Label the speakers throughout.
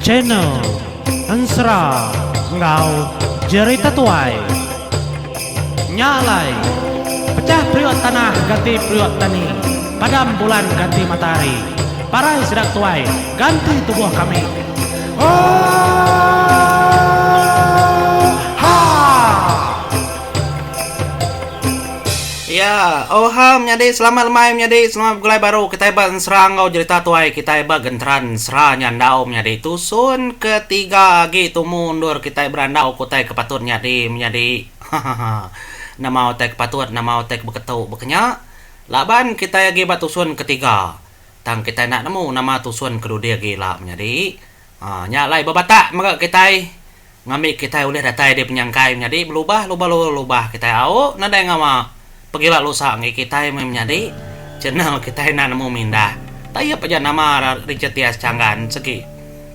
Speaker 1: Channel Ansra Ngau Jerita Tuai Nyalai Pecah priok tanah ganti priok tani, padam bulan ganti matahari, parai sedang tuai ganti tubuh kami.
Speaker 2: Ya, menjadi selamat lemai menjadi selamat gulai baru kita hebat serang kau cerita tuai kita hebat gentran seranya ndau menjadi tusun ketiga gitu mundur kita berandau kutai kepatut menjadi nama otek patut nama otek beketu bekenya laban kita lagi batusun ketiga tang kita nak nemu nama tusun kedua dia gila menjadi nyalai babatak maka kita ngambil kita oleh datai dia penyangkai menjadi berubah kita au nada yang ngama pagila lusa ngi kita menjadi channel kita na namo minda tayo pa dyan nama Richard Tias Changan segi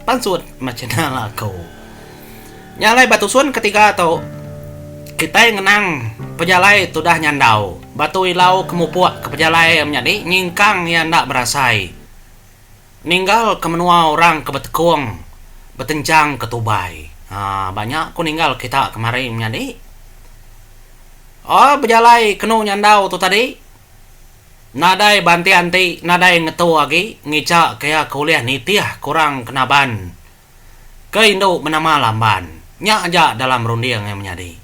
Speaker 2: pansut channel ako nyalay batusun ketiga to kita ngenang pejalai tudah nyandau batu ilau kemupuak ke pejalai menjadi nyingkang yang ndak berasai ninggal ke menua orang ke betekung betencang ke tubai banyak ku ninggal kita kemarin menjadi berjalai kenu nyandau tu tadi nadai banti anti nadai ngetu lagi ngica kaya kuliah nitiah kurang kenaban ke Indo menama lamban nya aja dalam rundiang yang menjadi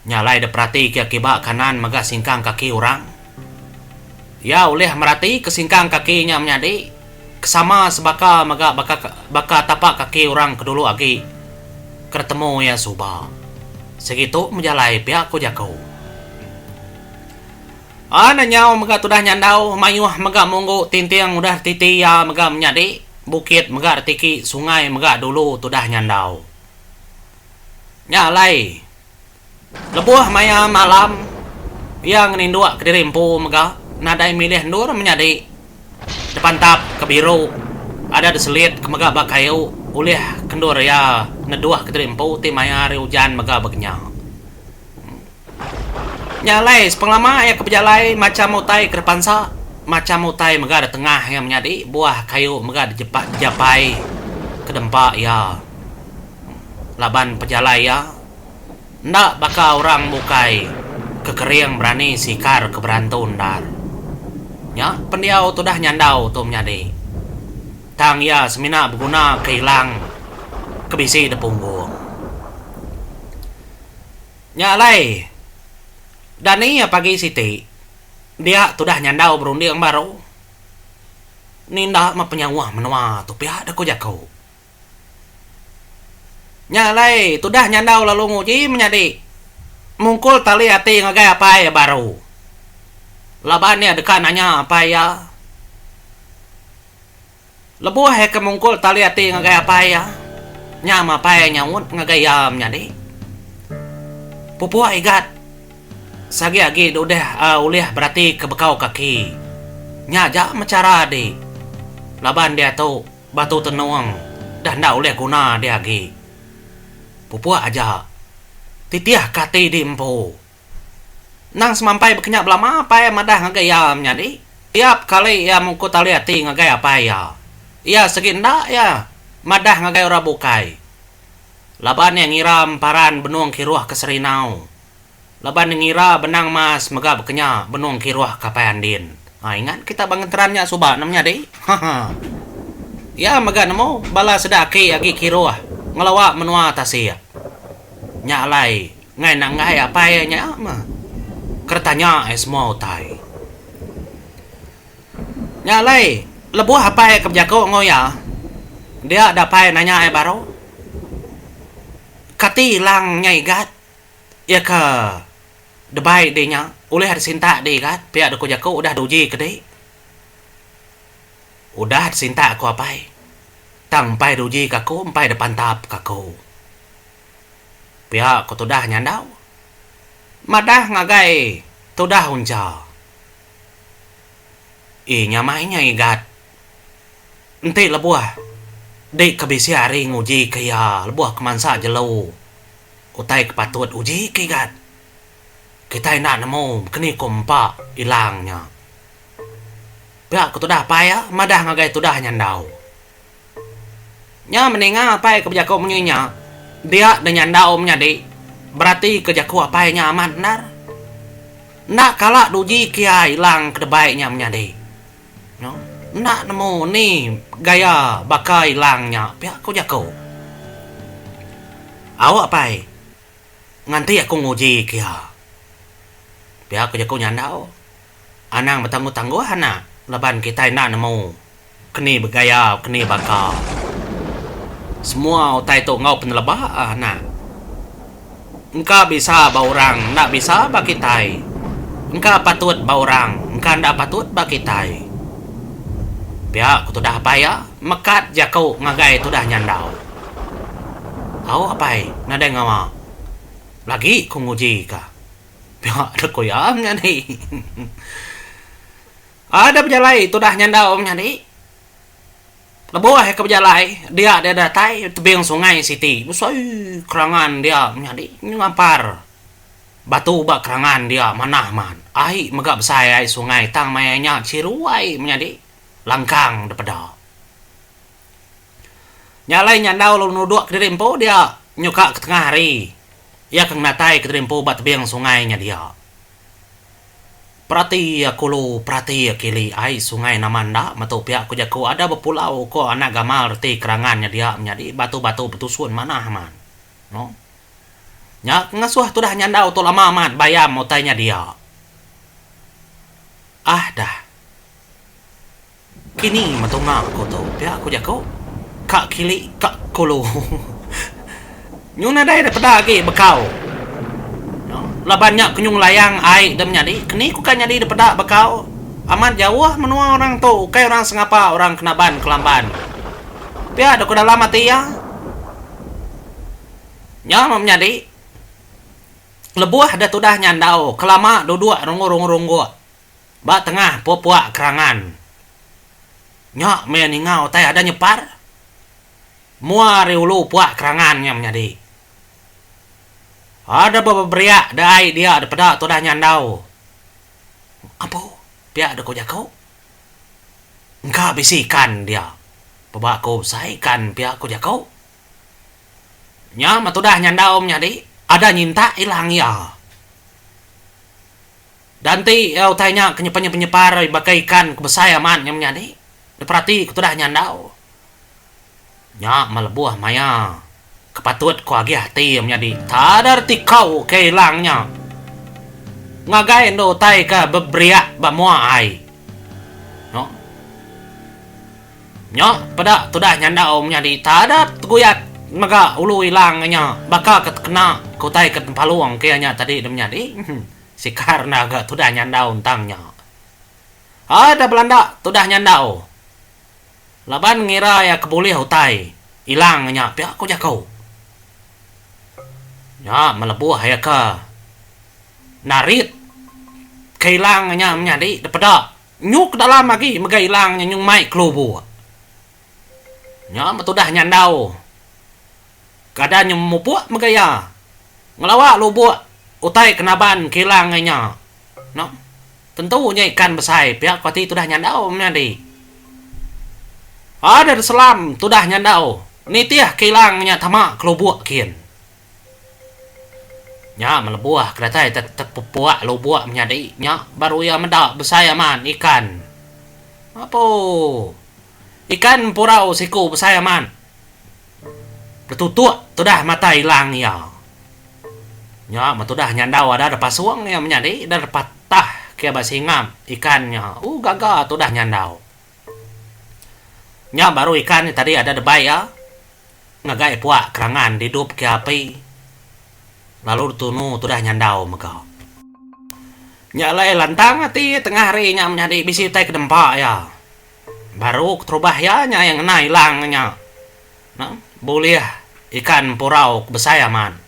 Speaker 2: nyalai deprati kia kiba kanan maga singkang kaki orang ya oleh merati kesingkang kakinya menjadi kesama sebaka maga baka tapak kaki orang kedulu lagi ketemu ya subah segitu menjalai pihak ku jago nanyau mega tudah nyandau mayuh mega munggu tintiang udah titi ya mega menjadi bukit mega tiki sungai mega dulu tudah nyandau nyalai lebuh maya malam yang nindua kedirimpu mega nadai milih nur menjadi depan tap kebiru ada deselit ke mega bakayu ulih kendur ya neduah kedirimpu ti maya hari hujan mega begenya nyalai sepenglama ya kepejalai macam utai ke depan sa macam utai mega ada tengah yang menjadi buah kayu mega dijapai ke dempak ya laban pejalai ya ndak baka orang bukai kekering berani sikar keberantun dar ya pendiau tu dah nyandau tu menjadi tang ya semina berguna kehilang kebisi de punggung nyalai dan ini pagi siti dia tudah nyandau berunding baru ninda ma penyawah menua tu pihak dah ko jakau nyalai tudah nyandau lalu nguji menjadi mungkul tali hati ngagai apa ya baru labannya dekat nanya apa ya lebuh ke mungkul tali hati ngagai apa ya nyama apa ya nyawut ngagai ya menjadi pupua igat sagi agi udah ulih berarti kebekau kaki nyajak mecara di laban dia tu batu tenuang dah ndak ulih guna dia agi pupua aja titiah kati dimpu nang semampai berkenyak belama apa ya madah ngagayam nyadi tiap kali ya mungku tali hati ngagay apa ya iya seginda ya madah ngagay ora bukai laban yang ngiram paran benung kiruah keserinau laban yang ngira benang mas mega berkenyak benung kiruah kapayandin ingat kita bangenterannya subah namanya deh ya mega nemu bala sedaki agi kiruah ngelawak menua tasir nyalai ngai nangai apa ya nya mah kertanya semua utai nyalai lebuh apa ya kebjako ngoya dia ada apa nanya baru kati hilang nyai gat ya ke debai dehnya oleh ada sinta deh gat pihak aku jako udah duji ke deh udah sinta aku apa tang pai duji kaku pai depan tap kaku pihak aku tudah nyandau madah ngagai tudah unja nyamainya igat enti lebuah dek kebisi hari nguji kaya lebuah kemansa jelau utai kepatut uji kigat kita nak nemu kini kompak ilangnya Pihak ku tudah paya, madah ngagai tudah nyandau. Nya meninga apa ke bejako menyunya. Dia dan nyandau di. Berarti kejaku apa nya aman nar. Nak kala duji kia hilang kedebaiknya di. No? Nak nemu ni gaya bakal hilangnya pihak ku jako. Awak pai. Nganti aku nguji kia. Pihak ku jako nyandau. Anang bertangguh-tangguh anak. Laban kita nak nemu. Keni bergaya, keni bakal. Semua utai tu ngau penelebah nak. Engkau bisa bau orang, nak bisa bagi tai. Engkau patut bau orang, engkau ndak patut bagi tai. Pihak ku tu dah payah, mekat jakau ngagai tu dah nyandau. Au apai, nadai ngama. Lagi ku nguji ka. Pihak ada koyamnya ni. Ada berjalai tu dah nyandau ni. Lebuah ke berjalai, dia datai tebing sungai siti. Busai kerangan dia menjadi ngampar. Batu bak kerangan dia manah man. Ai megak besai ai sungai tang mayanya ciruai menjadi langkang depada. Nyalai nyandau lu nuduk ke rimpo dia nyuka ke tengah hari. Ia keng natai ke rimpo bat tebing sungainya dia. Perhati aku perhati kili ai sungai namanda matu pihak ku jaku ada berpulau ko anak gamal reti kerangannya dia menjadi batu-batu betusun manah man. No? Nya ngasuh tu dah nyandau tu lama amat bayam motainya dia. Ah dah. Kini matunga ko tu pihak ku jaku. Kak kili kak kulu. Nyuna dai daripada lagi bekau. Labannya kenyung layang ai dem nyadi kini ku kan nyadi daripada bekau amat jauh menua orang tu kai orang sengapa orang kenaban kelamban pia ada kuda lama tia nya mam nyadi lebuah ada tudah nyandau kelama duduk runggu ba tengah puak kerangan nya meningau tai ada nyepar mua riulu puak kerangannya menjadi. Ada beberapa dai dia daripada tu dah nyandau. Apa? Pihak ada kau jakau? Engkau bisikan dia. Pebak kau saikan pihak kau jakau. Nya matu dah nyandau menjadi. Ada nyinta hilang ya. Danti eu tanya kenyepar bagaikan kebesaya man yang menjadi. Diperhati tu dah nyandau. Nya melebuah maya. Kepatut ko agi hati menjadi tadar tikau keilangnya ngagai no tai ka beberiak ba mua ai no nya pada tu dah nyanda menjadi tadar guyat maga ulu hilangnya bakal kena ko tai ke paluang kayaknya tadi menjadi si karena agak tu dah nyanda untangnya ada Belanda tu dah nyanda laban ngira ya kebulih utai hilangnya pihak ko jakau. Ya, melebuh ya ke. Narit. Keilangnya menjadi daripada nyuk dalam lagi mega hilangnya nyung mai kelubu. Ya, matudah nyandau. Kadang nyung mupuk mega ya. Ngelawak lubu utai kenaban keilangnya. No. Tentunya ikan besai pihak koti tudah nyandau menjadi. Ada selam tudah nyandau. Nitiah keilangnya tamak kelubu kian. Nya melebuah kereta tetap puak lubuak menjadi nya baru ya mendak besaya man ikan. Apa? Ikan purau siku besaya man. Betutuk tu dah mata hilang ya. Nya matu dah nyandau ada pasuang yang menjadi dan patah ke basingam ikannya. Gaga tu dah nyandau. Nya baru ikan tadi ada debai ya. Ngagai puak kerangan didup ke api. Lalu tunu tu dah nyandau mega. Nyalai lantang hati tengah harinya menjadi bisi tai ke dempak ya. Baru terubah ya nya yang kena hilangnya. Nah, boleh ikan purau besaya man.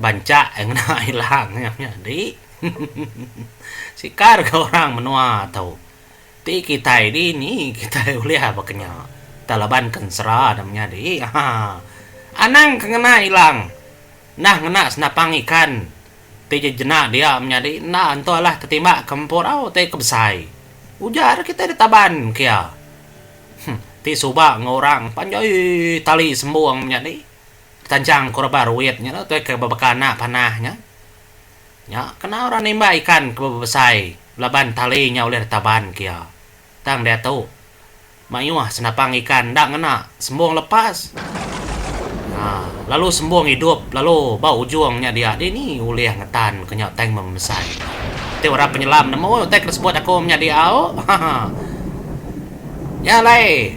Speaker 2: Banca yang kena hilangnya menjadi. Sikar ke orang menua tahu. Ti kita ini kita boleh apa kenya. Talaban kensera dan menjadi. Anang kena hilang. Nah ngena senapang ikan. Ti jenak dia menjadi nah antolah tetimbak kempurau te kebesai. Ujar kita di taban kia. Ti suba ngorang panjai tali sembuang di tanjang korba ruitnya tuh ke babakana panahnya. Ya, kena orang nimba ikan ke babasai laban talinya oleh taban kia. Tang dia tahu. Mayuah senapang ikan dak ngena sembuang lepas. Nah, lalu sembuang hidup, lalu bau ujungnya dia ni ulih ngetan kenyak teng memesai. Te orang penyelam nemu te tersebut aku menjadi au. Ya lai.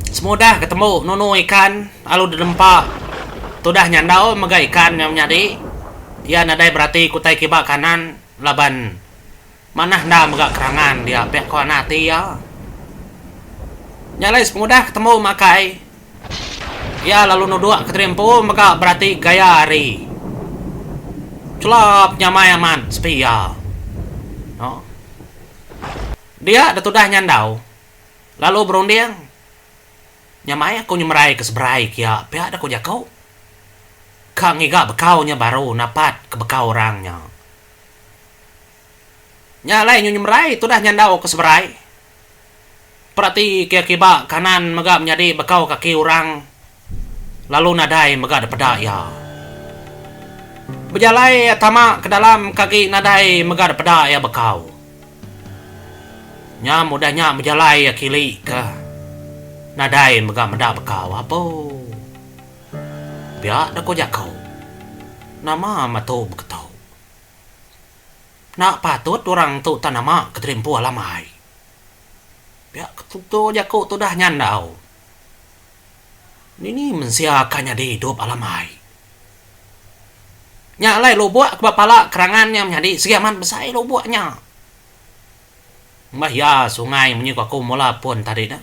Speaker 2: Semudah ketemu nunu ikan alu dedempak. Tudah nyandau mega ikan yang menjadi. Ya nadai berarti kutai kibak kanan laban. Manah nda mega kerangan dia pek ko nati ya. Nyalai semudah ketemu makai. Ya lalu nudua keterimpu maka berarti gaya hari. Culap nyamai aman sepia. No. Dia tudah nyandau. Lalu berunding. Nyamai aku nyemrai ke seberai kia. Pihak ada ko jakau. Kang iga bekaunya baru napat ke bekau orangnya. Nyalai nyemrai tudah nyandau ke seberai. Berarti kia kiba kanan mega menjadi bekau kaki orang. Lalu nadai mega ada pedaya. Berjalai tamak ke dalam kaki nadai mega ada pedaya bekau. Nya mudahnya berjalai ya kili ke. Nadai mega meda bekau apa? Biar dak ko jakau. Nama mato beketau. Nak patut orang tu tanama keterimpu alamai. Ya, tu jakau tu dah nyandau. Ini mensiakannya di hidup alamai. Nyalai lo buat kepala kerangannya menjadi segiaman besar lo buatnya. Mbah ya sungai menyuka aku mula pun tadi dah.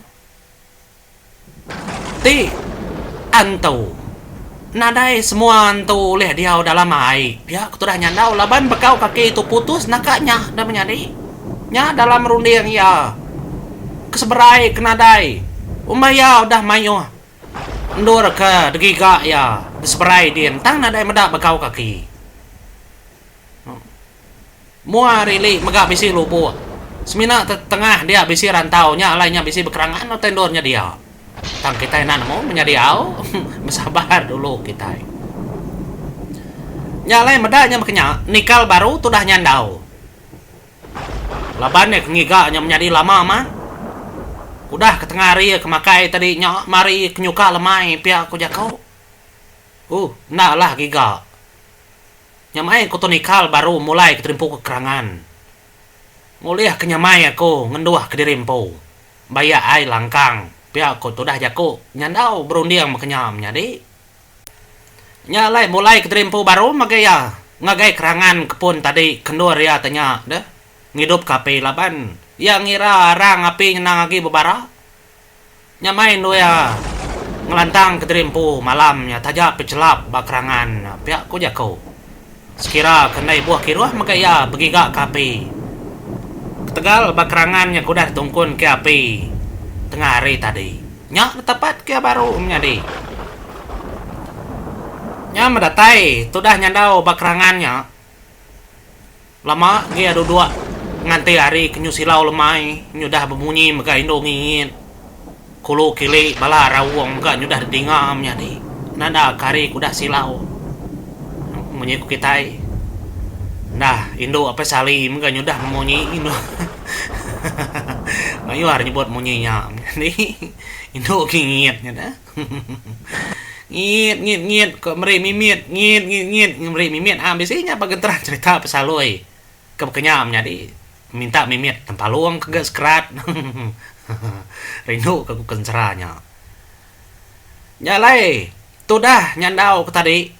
Speaker 2: Ti antu. Nadai semua antu leh dia dalam air. Ya, tu dah nyandau laban bekau kaki itu putus nakaknya dah menjadi. Nya dalam runding ya. Keseberai kenadai. Umaya udah mayu. Ndur ke degiga ya. Keseberai dia. Tang nadai medak bekau kaki. Mua rili megak bisi lubu. Semina tengah dia bisi rantaunya. Lainnya bisi bekerangan atau tendornya dia. Tang kita enak mau menjadi au. Bersabar dulu kita. Nyalai medaknya makanya. Nikal baru tu dah nyandau. Labannya kengiga menjadi lama mah. Udah ke tengah hari kemakai tadi nyak mari kenyuka lemai pihak aku jakau. Nak lah giga. Nyamai aku nikal baru mulai keterimpu kekerangan. Nguliah kenyamai aku ngenduah ke dirimpu. Baya ai langkang. Pihak aku tuh dah jaku nyandau berunding makenyamnya di. Nyalai mulai keterimpu baru magaya. Ngagai kerangan kepun tadi kendur ya tanya dah. Ngidup kape laban. Yang ngira arang api nang lagi bebara. Nyamain do ya. Ngelantang ke terimpu malamnya tajak pecelap bakrangan. Pihak ku jakau. Sekira kenai buah kiruah maka ya begigak kapi. Ketegal bakrangannya kudah tungkun ke api. Tengah hari tadi. Nyak tepat ke baru menjadi. Nya mendatai tudah nyandau bakrangannya. Lama dia dua nganti hari kenyusilau lemai nyudah bemunyi mega indo ngingin kulu kili bala rawong mega nyudah dingam nyadi nada kari kudah silau munyi ku kitai nah indo apa sali mega nyudah memunyi indo ayo hari nyebut munyinya nih indo ngingin nyada ngit kok meri mimit ngit meri mimit ambisinya pagenteran cerita pesaloi kebekenyam nyadi minta mimit tempat luang kagak sekerat. Rindu ke kenceranya. Nyalai, tu dah nyandau ke tadi.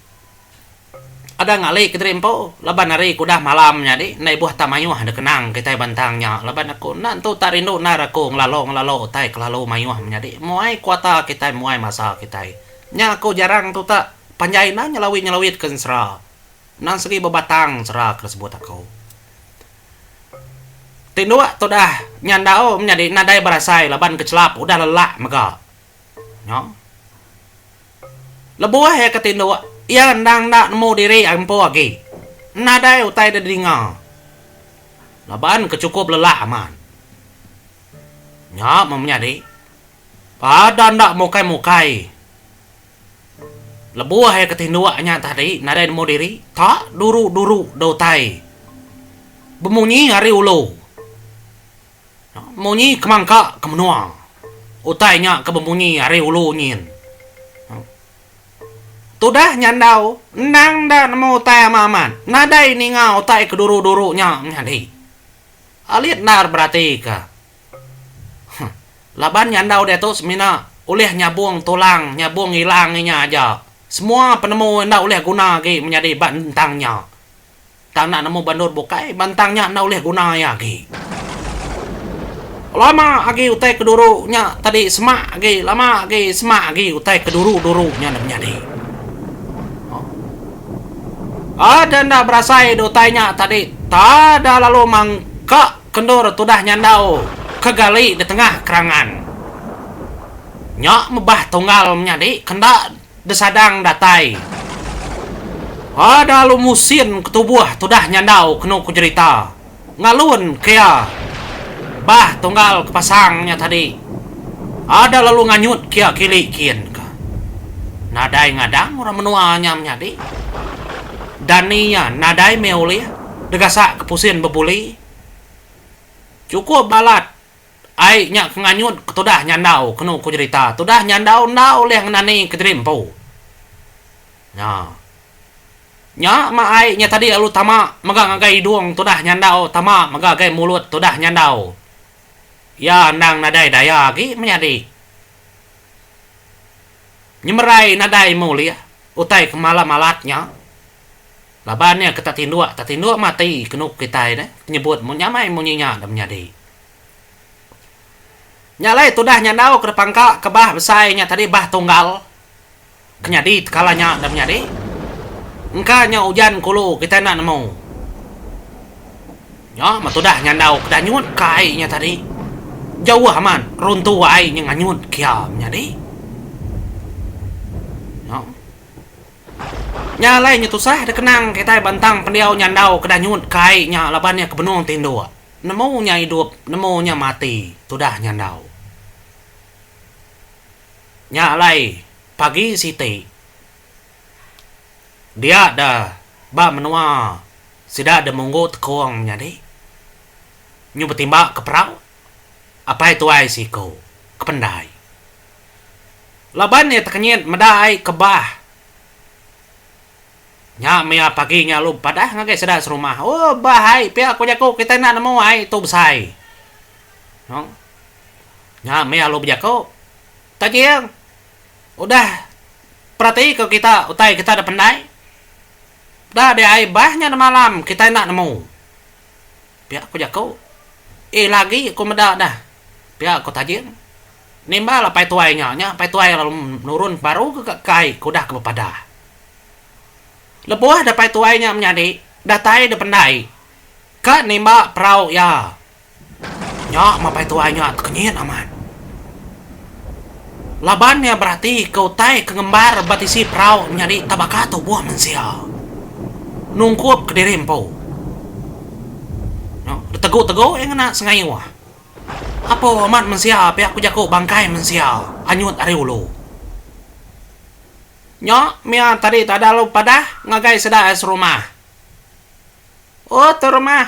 Speaker 2: Ada ngali ke terimpo, laban hari kudah malamnya di, nai buah tamayuh ada kenang kita bantangnya. Laban aku nantu tak rindu naraku ngelalo tai kelalo mayuh menjadi. Muai kuata kita muai masa kita. Nya aku jarang tu tak panjainan nyelawit kensera. Nang segi bebatang cerah tersebut aku. Tindua tu dah nyandao menjadi nadai berasai laban kecelap udah lelah mega. Nyo. Lebuah ya ketindua. Ya ndang ndak nemu diri ampo lagi. Nadai utai da dinga. Laban kecukup lelah aman. Nya menjadi pada ndak mukai-mukai. Lebuah ya ketinduaknya tadi nadai mau diri tak duru-duru dautai. Bemunyi hari ulu. Munyi kemangka kemenua. Utainya kebemunyi hari ulu nyin. Tudah nyandau nang dan mau utai amaman. Nadai ni ngau utai keduru-durunya nyadi. Alit nar berarti ka. Laban nyandau dia tu semina ulih nyabung tulang, nyabung hilangnya aja. Semua penemu ndak ulih guna ge menjadi bantangnya. Tak nak nemu bandur bukai, bantangnya ndak ulih guna ya ge. Lama agi utai kedurunya tadi semak ge, lama ge semak ge utai keduru-durunya menjadi. Ada ndak berasai utainya tadi. Tada lalu mangka kendur tudah nyandau kegali di tengah kerangan. Nyak mebah tunggal menjadi kendak desadang datai. Ada lu musin ketubuh tudah nyandau kenu kujerita. Ngalun kia bah tunggal kepasangnya tadi. Ada lalu nganyut kia kili kien ka. Nadai ngadang orang menuanya menjadi. Daninya nadai meuli degasak kepusin bebuli. Cukup balat ai nya nganyut ketudah nyandau kenu kujerita. Tudah nyandau ndau leh ngenani kedrimpo. Nya ma ai nya tadi alu tama magagai duang tudah nyandau tama magagai mulut tudah nyandau. Ya nang nadai daya gi menjadi. Nyemerai nadai mulia utai kemala malatnya. Labannya kita tindua mati kenu kita ini nyebut mau nyamai mau nyinya dan menjadi. Nyalai tudah nyandau ke depan ke bah besainya tadi bah tunggal. Kenyadi kalanya dan menjadi. Engkanya hujan kulu kita nak nemu. Ya, matudah nyandau kedanyut kainya tadi. Jauh aman, runtuh ai nya nganyut kia menjadi. Ya. Nyalai nyetusah dekenang kita bantang pendiau nyandau kedanyut kainya labannya kebenung tindu. Nemunya hidup, nemunya mati, tudah nyandau. Nyalai pagi siti. Dia dah ba menua sida ada monggo tekong nyadi. Nyu betimbak ke perahu. Apa itu ai siko kependai. Laban ya tekenyit medai ke bah. Nya mea paginya lu padah ngagai seda serumah. Oh bahai pia aku jako kita nak nemu ai tu besai. No. Nya mea lu bejako. Tajeng. Udah perhati ke kita utai kita ada pendai. Dah ada ai bahnya malam kita nak nemu. Pia aku jako. Lagi aku medak dah. Pia aku tajeng. Nimba lah pai tuainya nya pai tuai lalu nurun baru ke kai kudah ke padah. Lebuah dapat tuainya menjadi datai de pendai. Ka nimba perahu ya. Nya mapai tuainya kenyit aman. Labannya berarti kau tai kengembar batisi perahu menjadi tabakato buah mensia. Nungkup ke dirimpo. Nya teguk-teguk yang kena sengai wah. Apa amat mensia pihak aku jako bangkai mensia anyut ari ulu. Nya mia tadi tak ada lu padah ngagai seda es rumah. Oh tu rumah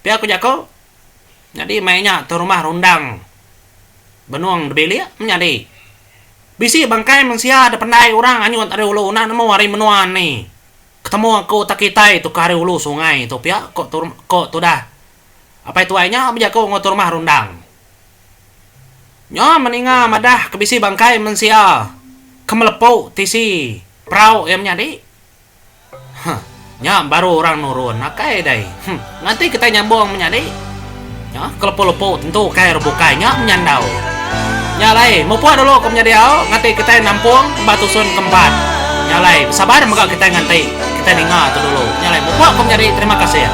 Speaker 2: pihak aku jako. Jadi mainnya tu rumah rundang. Benuang debeli menjadi. Bisi bangkai mensia ada pendai orang anyut ari ulu na nemu hari menuan ni. Ketemu aku tak kitai tu kari ulu sungai tu pihak kok tu dah. Apa itu ainya menjago ngotor rumah rundang. Nya meninga madah kebisi bangkai mensia. Kemelepau tisi perahu yang menjadi. Nya baru orang nurun nakai dai. Nanti kita nyambung menjadi. Nya kelepo-lepo tentu kayak rebukainya menyandau. Nya lai mau puas dulu ke menjadi nanti kita nampung batu sun keempat. Nya lai sabar moga kita nganti kita ninga tu dulu. Nya lai mau puas ke menjadi terima kasih ya.